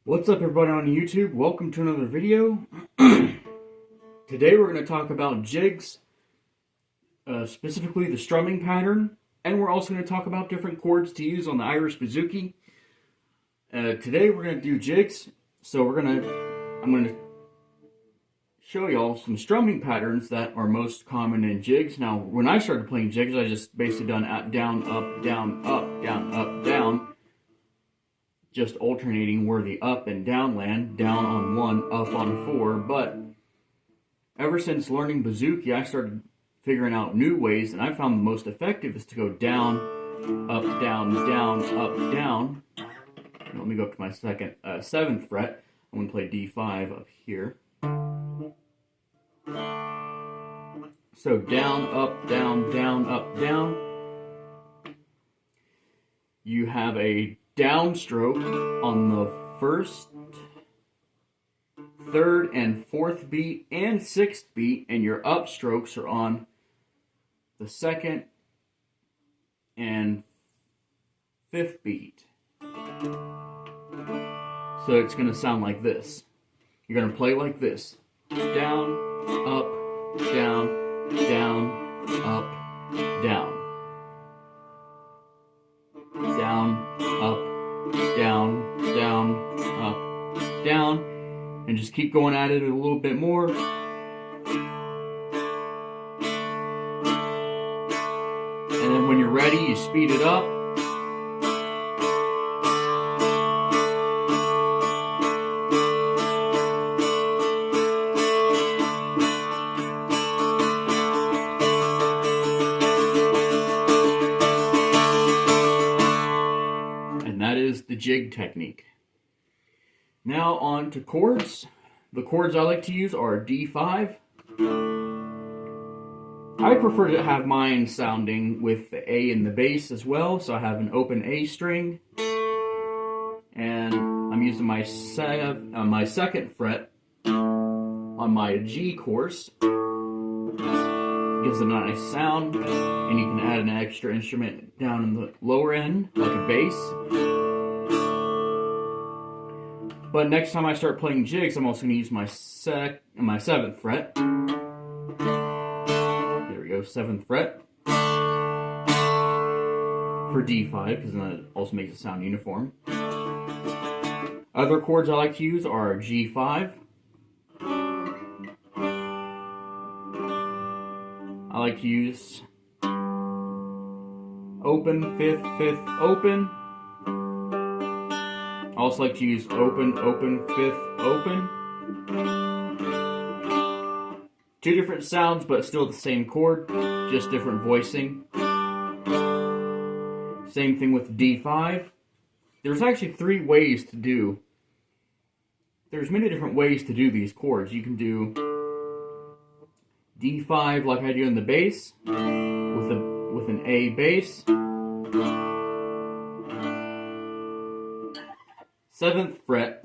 What's up everybody on YouTube? Welcome to another video. Today we're going to talk about jigs, specifically the strumming pattern, and we're also going to talk about different chords to use on the Irish bouzouki. Today we're going to do jigs, so I'm going to show y'all some strumming patterns that are most common in jigs. Now, when I started playing jigs, I just basically done down, up, down, up, down, up, down. Just alternating where the up and down land, down on 1, up on 4, but ever since learning bouzouki, I started figuring out new ways, and I found the most effective is to go down, up, down, down, up, down. Let me go up to my 7th fret. I'm going to play D5 up here. So down, up, down, down, up, down. You have a downstroke on the 1st, 3rd, and 4th beat and 6th beat, and your upstrokes are on the 2nd and 5th beat. So it's going to sound like this. You're going to play like this. Down, up, down, down, up, down. Down, up, down, down, up, down, and just keep going at it a little bit more. And then when you're ready, you speed it up. That is the jig technique. Now on to chords. The chords I like to use are D5. I prefer to have mine sounding with the A in the bass as well, so I have an open A string, and I'm using my 2nd fret on my G course. Gives it a nice sound, and you can add an extra instrument down in the lower end, like a bass. But next time I start playing jigs, I'm also going to use my 7th fret. There we go, 7th fret. For D5, because then it also makes it sound uniform. Other chords I like to use are G5. I like to use open, 5th, 5th, open. I also like to use open, open, 5th, open. Two different sounds, but still the same chord, just different voicing. Same thing with D5. There's actually 3 ways to do. There's many different ways to do these chords. You can do D5 like I do in the bass, with an A bass. 7th fret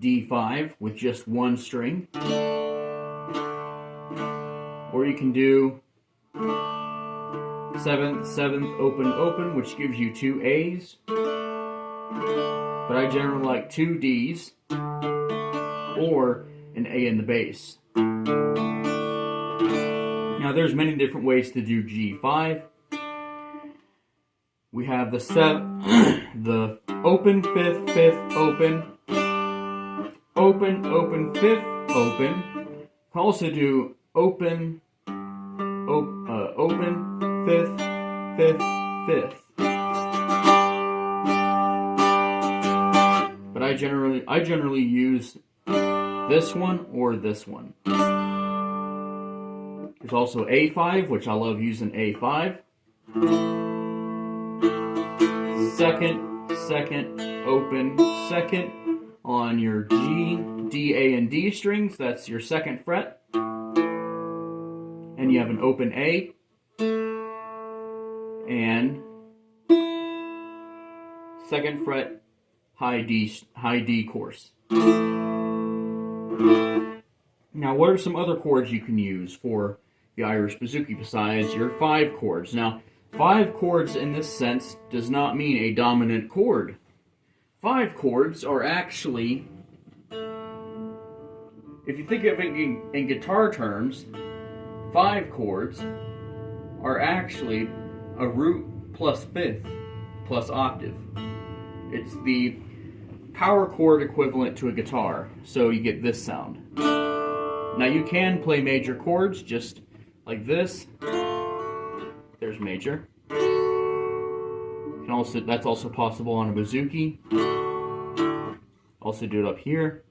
D5 with just 1 string. Or you can do 7th, 7th, open, open, which gives you 2 A's. But I generally like 2 D's or an A in the bass. Now there's many different ways to do G5. We have the open, 5th, 5th, open, open, open, 5th, open. You can also do open, open, 5th, 5th, 5th. But I generally use this one or this one. There's also A5, which I love using A5. 2nd, 2nd, open, 2nd on your G, D, A, and D strings. That's your 2nd fret. And you have an open A and 2nd fret high D course. Now, what are some other chords you can use for the Irish bouzouki besides your 5 chords? Now, 5 chords in this sense does not mean a dominant chord. 5 chords are actually, if you think of it in guitar terms, 5 chords are actually a root plus fifth plus octave. It's the power chord equivalent to a guitar, so you get this sound. Now you can play major chords just like this. There's major. That's also possible on a bouzouki. Also do it up here.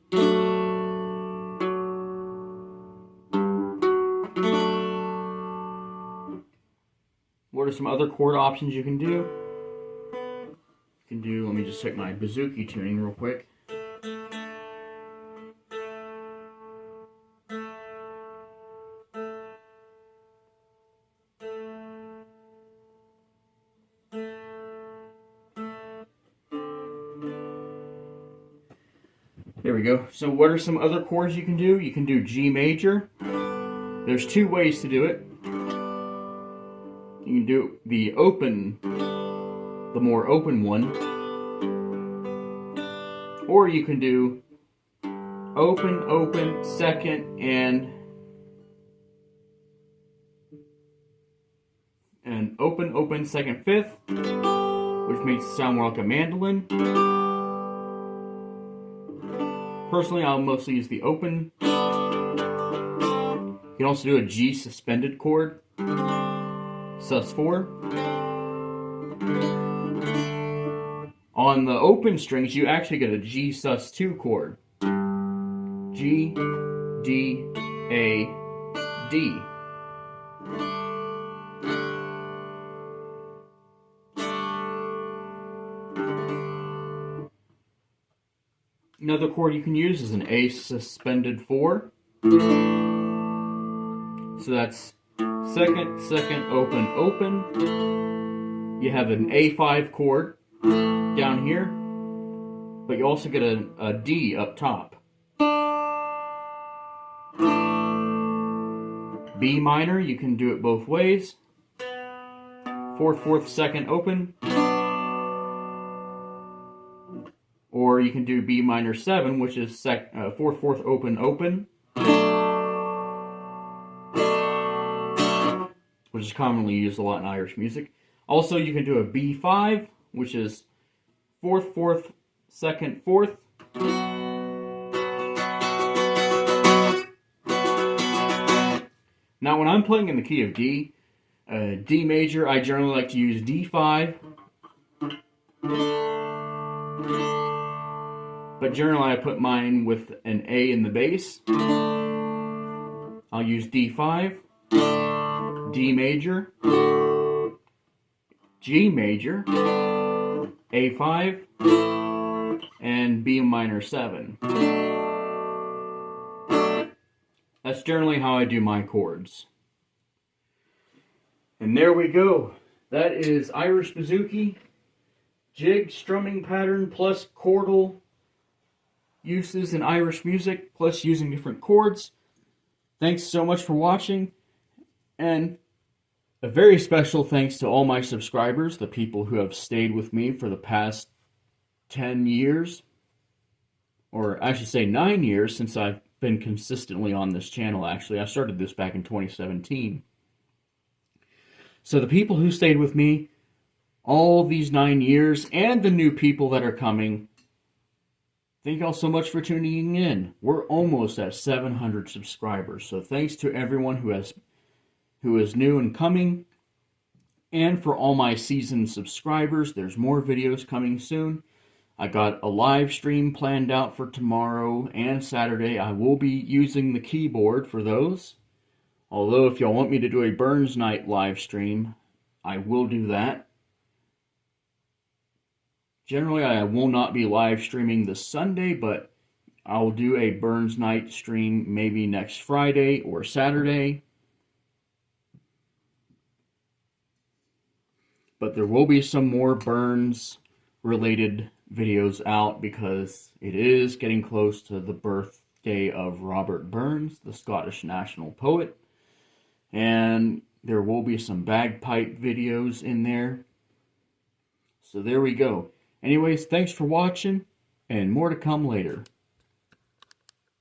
What are some other chord options you can do? Let me just check my bouzouki tuning real quick. There we go. So what are some other chords you can do? You can do G major. There's 2 ways to do it. You can do the more open one, or you can do open, open, second, and open, open, second, fifth, which makes it sound more like a mandolin. Personally, I'll mostly use the open. You can also do a G suspended chord, sus4. On the open strings, you actually get a G sus2 chord. G, D, A, D. Another chord you can use is an A suspended 4. So that's second, second, open, open. You have an A5 chord down here, but you also get a D up top. B minor, you can do it both ways. Fourth, fourth, second, open. Or you can do B minor 7, which is fourth, fourth, open, open. Which is commonly used a lot in Irish music. Also, you can do a B5, which is fourth, fourth, second, fourth. Now, when I'm playing in the key of D, D major, I generally like to use D5. But generally, I put mine with an A in the bass. I'll use D5. D major, G major, A5, and B minor 7. That's generally how I do my chords. And there we go. That is Irish bouzouki, jig strumming pattern plus chordal uses in Irish music, plus using different chords. Thanks so much for watching. And a very special thanks to all my subscribers, the people who have stayed with me for the past 10 years, or I should say 9 years, since I've been consistently on this channel. Actually, I started this back in 2017. So the people who stayed with me all these 9 years, and the new people that are coming, thank y'all so much for tuning in. We're almost at 700 subscribers, so thanks to everyone who is new and coming. And for all my seasoned subscribers, there's more videos coming soon. I got a live stream planned out for tomorrow and Saturday. I will be using the keyboard for those. Although if y'all want me to do a Burns Night live stream, I will do that. Generally, I will not be live streaming this Sunday, but I'll do a Burns Night stream maybe next Friday or Saturday. But there will be some more Burns related videos out because it is getting close to the birthday of Robert Burns, the Scottish national poet. And there will be some bagpipe videos in there. So there we go. Anyways, thanks for watching, and more to come later.